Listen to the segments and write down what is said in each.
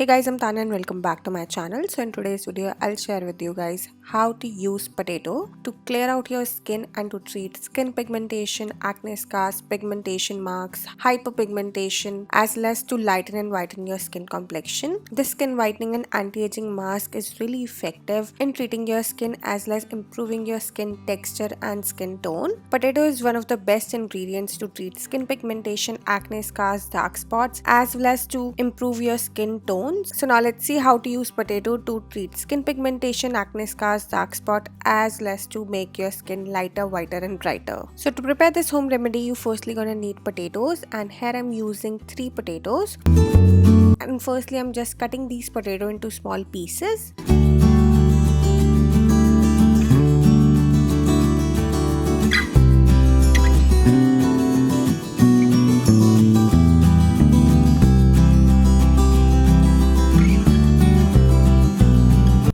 Hey guys, I'm Tanya and welcome back to my channel. So in today's video, I'll share with you guys how to use potato to clear out your skin and to treat skin pigmentation, acne scars, pigmentation marks, hyperpigmentation, as well as to lighten and whiten your skin complexion. This skin whitening and anti-aging mask is really effective in treating your skin as well as improving your skin texture and skin tone. Potato is one of the best ingredients to treat skin pigmentation, acne scars, dark spots, as well as to improve your skin tones. So now let's see how to use potato to treat skin pigmentation, acne scars, dark spot, as well as to make your skin lighter, whiter and brighter. So to prepare this home remedy, you firstly gonna need potatoes, and here I'm using 3 potatoes. And firstly I'm just cutting these potatoes into small pieces.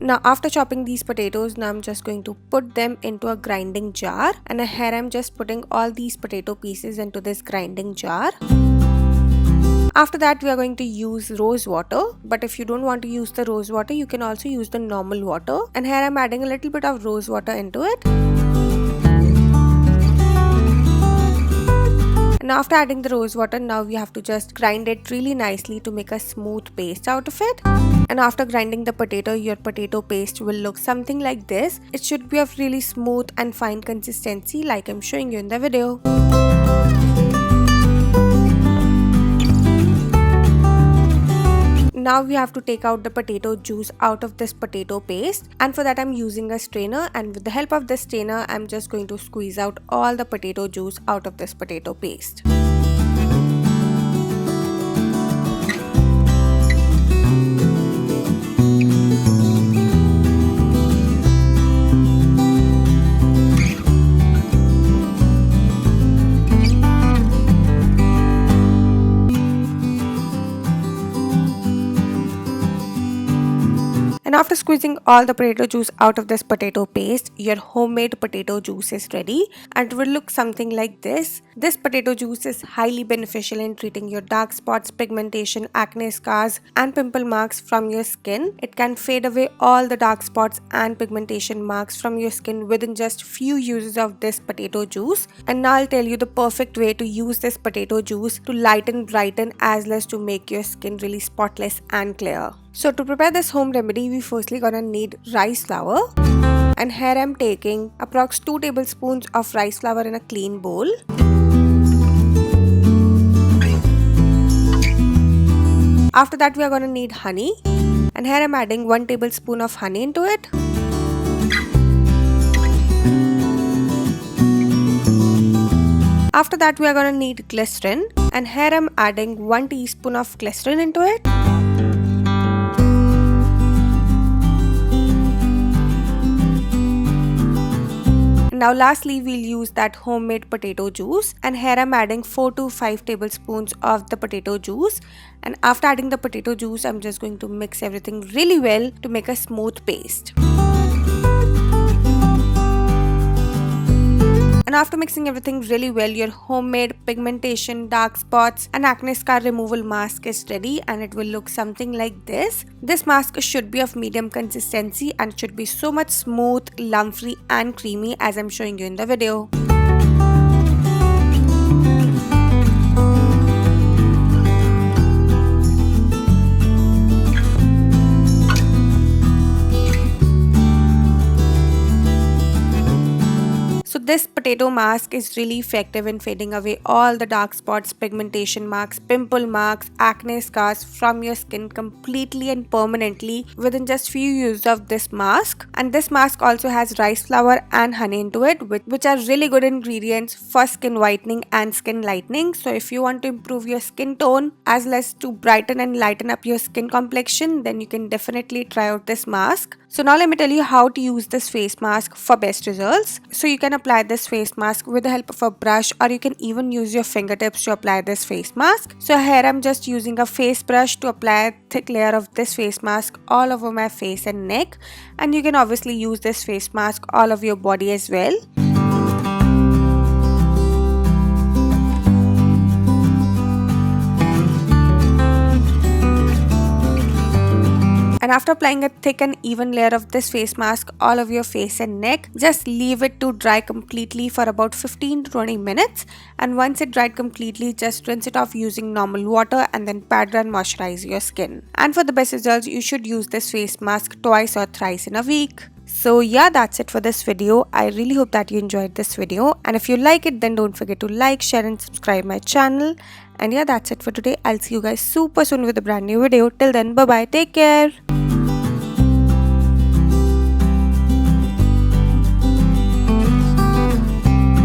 Now after chopping these potatoes, now I'm just going to put them into a grinding jar, and here I'm just putting all these potato pieces into this grinding jar. After that we are going to use rose water, but if you don't want to use the rose water, you can also use the normal water, and here I'm adding a little bit of rose water into it. And after adding the rose water, now we have to just grind it really nicely to make a smooth paste out of it. And after grinding the potato, your potato paste will look something like this. It should be of really smooth and fine consistency like I'm showing you in the video. Now we have to take out the potato juice out of this potato paste, and for that I'm using a strainer, and with the help of this strainer I'm just going to squeeze out all the potato juice out of this potato paste. And after squeezing all the potato juice out of this potato paste, your homemade potato juice is ready, and it will look something like this. This potato juice is highly beneficial in treating your dark spots, pigmentation, acne scars and pimple marks from your skin. It can fade away all the dark spots and pigmentation marks from your skin within just few uses of this potato juice. And now I'll tell you the perfect way to use this potato juice to lighten, brighten as well as to make your skin really spotless and clear. So to prepare this home remedy, we firstly gonna need rice flour, and here I'm taking approx 2 tablespoons of rice flour in a clean bowl. After that we are gonna need honey, and here I'm adding 1 tablespoon of honey into it. After that we are gonna need glycerin, and here I'm adding 1 teaspoon of glycerin into it. Now lastly we'll use that homemade potato juice, and here I'm adding 4 to 5 tablespoons of the potato juice, and after adding the potato juice I'm just going to mix everything really well to make a smooth paste. And after mixing everything really well, your homemade pigmentation, dark spots and acne scar removal mask is ready, and it will look something like this. This mask should be of medium consistency and should be so much smooth, lump free and creamy as I'm showing you in the video. So this potato mask is really effective in fading away all the dark spots, pigmentation marks, pimple marks, acne scars from your skin completely and permanently within just few uses of this mask. And this mask also has rice flour and honey into it, which are really good ingredients for skin whitening and skin lightening. So if you want to improve your skin tone as well as to brighten and lighten up your skin complexion, then you can definitely try out this mask. So now let me tell you how to use this face mask for best results. So you can apply this face mask with the help of a brush, or you can even use your fingertips to apply this face mask. So here I'm just using a face brush to apply a thick layer of this face mask all over my face and neck, and you can obviously use this face mask all over your body as well. after applying a thick and even layer of this face mask all over your face and neck, just leave it to dry completely for about 15 to 20 minutes. And once it dried completely, just rinse it off using normal water and then pat and moisturize your skin. And for the best results, you should use this face mask twice or thrice in a week. So yeah, that's it for this video. I really hope that you enjoyed this video, and if you like it, then don't forget to like, share and subscribe my channel. And yeah, that's it for today. I'll see you guys super soon with a brand new video. Till then, bye bye, take care.